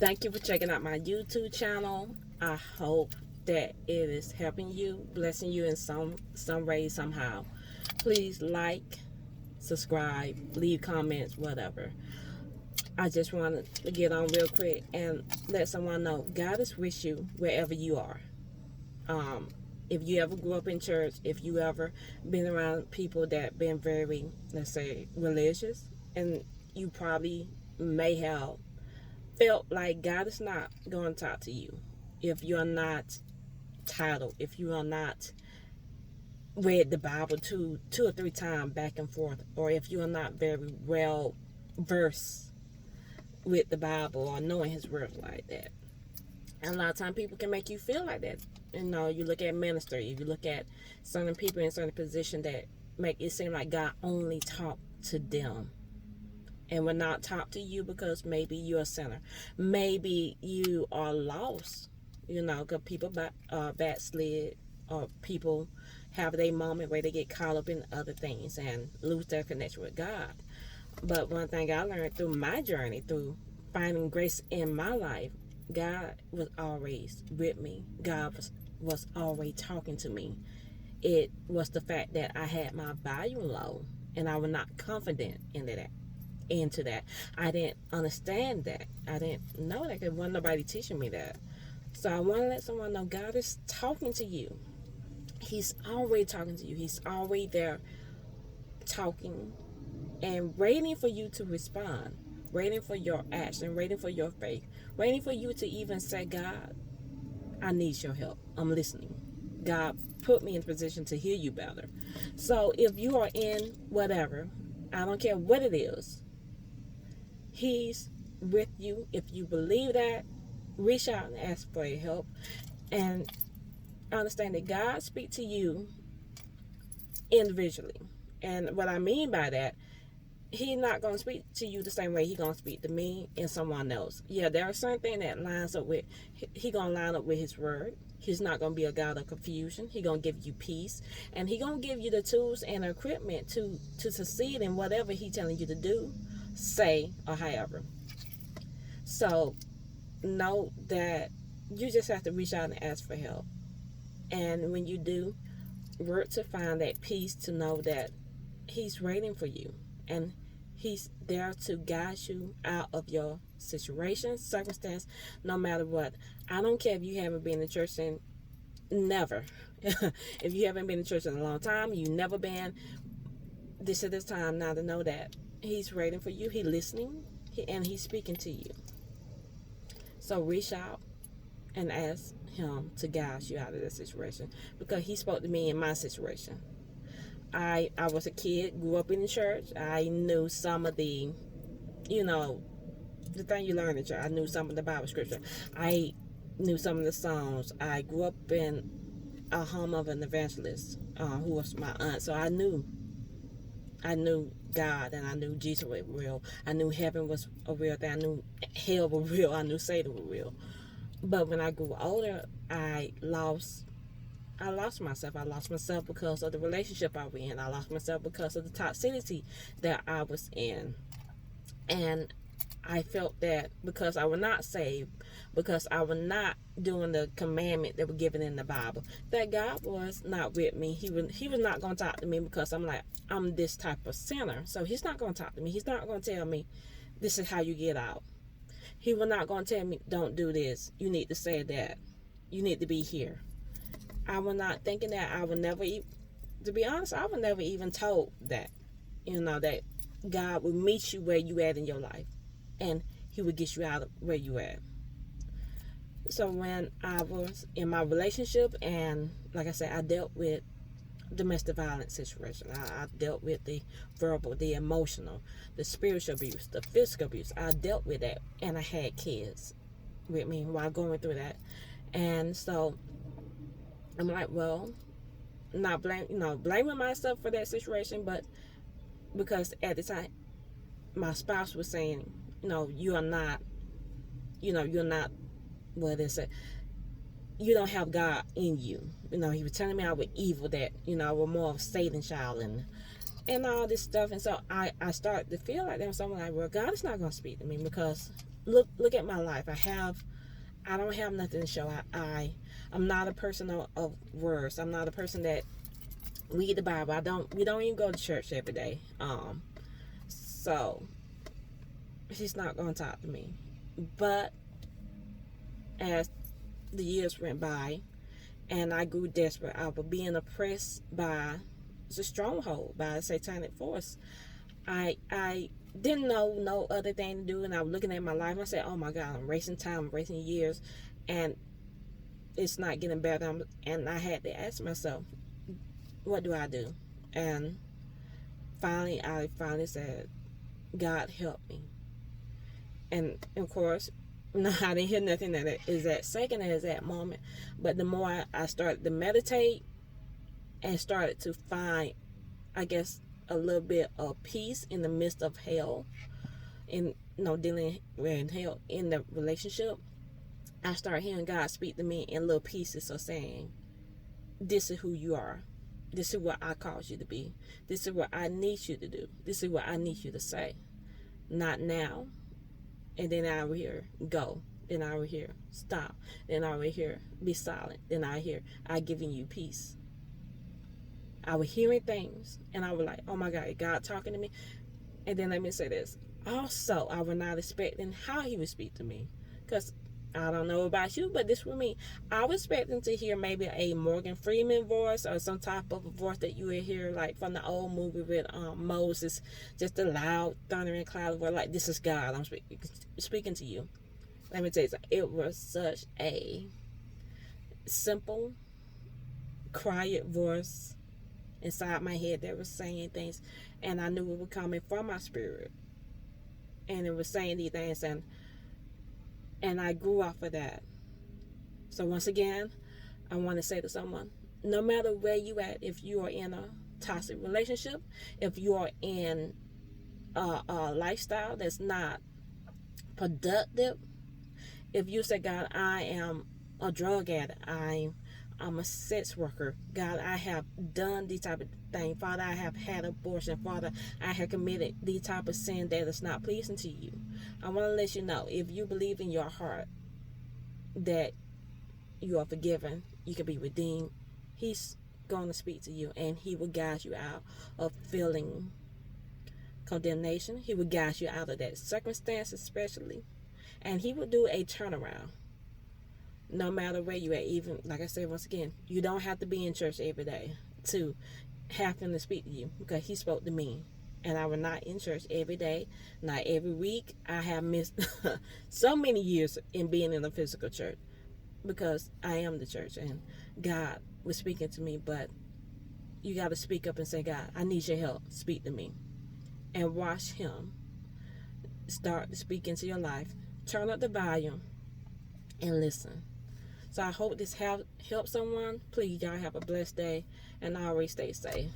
Thank you for checking out my YouTube channel. I hope that it is helping you, blessing you in some way, somehow. Please like, subscribe, leave comments, whatever. I just wanted to get on real quick and let someone know God is with you wherever you are. Um, if you ever grew up in church, if you ever been around people that been very, let's say, religious, and you probably may have felt like God is not going to talk to you if you're not titled, if you are not read the Bible two or three times back and forth, or if you are not very well versed with the Bible or knowing His word like that. And a lot of times people can make you feel like that. You look at ministry, you look at certain people in certain positions that make it seem like God only talk to them and will not talk to you because maybe you're a sinner. Maybe you are lost, because people backslid, or people have their moment where they get caught up in other things and lose their connection with God. But one thing I learned through my journey, through finding grace in my life, God was always with me. God was always talking to me. It was the fact that I had my volume low and I was not confident into that. I didn't understand that. I didn't know that because wasn't nobody teaching me that. So I want to let someone know God is talking to you. He's always talking to you. He's always there talking and waiting for you to respond, waiting for your action, waiting for your faith, waiting for you to even say, God, I need your help. I'm listening. God put me in a position to hear you better. So if you are in whatever, I don't care what it is, He's with you. If you believe that, reach out and ask for your help. And understand that God speaks to you individually. And what I mean by that, He's not going to speak to you the same way He's going to speak to me and someone else. Yeah, there are certain things that lines up with, He going to line up with His word. He's not going to be a God of confusion. He's going to give you peace. And He's going to give you the tools and equipment to succeed in whatever He's telling you to do, say, or however. So know that you just have to reach out and ask for help. And when you do, work to find that peace, to know that He's waiting for you. And He's there to guide you out of your situation, circumstance, no matter what. I don't care if you haven't been to church in never. If you haven't been to church in a long time, you never been, this is the time now to know that He's waiting for you. He's listening, and He's speaking to you. So reach out and ask Him to guide you out of this situation, because He spoke to me in my situation. I was a kid, grew up in the church. I knew some of the thing you learn in church. I knew some of the Bible scripture. I knew some of the songs. I grew up in a home of an evangelist who was my aunt. So I knew God, and I knew Jesus was real. I knew heaven was a real thing. I knew hell was real. I knew Satan was real. But when I grew older, I lost myself. I lost myself because of the relationship I was in. I lost myself because of the toxicity that I was in. And I felt that because I was not saved, because I was not doing the commandment that were given in the Bible, that God was not with me. He was not going to talk to me, because I'm this type of sinner. So He's not going to talk to me. He's not going to tell me, this is how you get out. He was not going to tell me, don't do this. You need to say that. You need to be here. I was not thinking that. I would never, to be honest, I was never even told that, that God would meet you where you at in your life, and He would get you out of where you at. So when I was in my relationship, and like I said, I dealt with domestic violence situation. I dealt with the verbal, the emotional, the spiritual abuse, the physical abuse. I dealt with that, and I had kids with me while going through that. And so I'm like, well, not blaming myself for that situation, but because at the time my spouse was saying, you're not, what is it? You don't have God in you. He was telling me I was evil, that, I was more of a Satan child, and and all this stuff. And so I started to feel like that. So I'm like, well, God is not going to speak to me because look at my life. I don't have nothing to show. I'm not a person of words. I'm not a person that read the Bible. We don't even go to church every day. So he's not going to talk to me. But as the years went by and I grew desperate, I was being oppressed by the stronghold, by a satanic force. I didn't know no other thing to do, and I was looking at my life and I said, oh my God, I'm wasting time, I'm wasting years, and it's not getting better. And I had to ask myself, what do I do? And I finally said, God help me. And of course, no, I didn't hear nothing that is that second as that moment. But the more I started to meditate and started to find, I guess, a little bit of peace in the midst of hell, in dealing with hell in the relationship, I started hearing God speak to me in little pieces of saying, this is who you are. This is what I called you to be. This is what I need you to do. This is what I need you to say. Not now. And then I will hear, go. Then I will hear, stop. Then I will hear, be silent. Then I hear, I giving you peace. I was hearing things, and I was like, oh my God, God talking to me. And then let me say this. Also, I was not expecting how he would speak to me. Because I don't know about you, but this was me. I was expecting to hear maybe a Morgan Freeman voice or some type of voice that you would hear like from the old movie with Moses, just a loud thundering cloud voice, like, this is God, I'm speaking to you. Let me tell you something. It was such a simple, quiet voice inside my head that was saying things, and I knew it was coming from my spirit, and it was saying these things, and I grew off of that. So once again, I want to say to someone, no matter where you at, if you are in a toxic relationship, if you are in a lifestyle that's not productive, if you say, God, I am a drug addict, I'm a sex worker, God, I have done these type of things, Father, I have had abortion, Father, I have committed these type of sin that is not pleasing to you, I want to let you know, if you believe in your heart that you are forgiven, you can be redeemed, he's going to speak to you, and he will guide you out of feeling condemnation. He will guide you out of that circumstance especially, and he will do a turnaround no matter where you at. Even like I said, once again, you don't have to be in church every day to have him to speak to you, because he spoke to me, and I was not in church every day, not every week. I have missed so many years in being in a physical church because I am the church, and God was speaking to me. But you got to speak up and say, God, I need your help, speak to me, and watch him start to speak into your life. Turn up the volume and listen. So I hope this helps someone. Please, y'all have a blessed day, and always stay safe.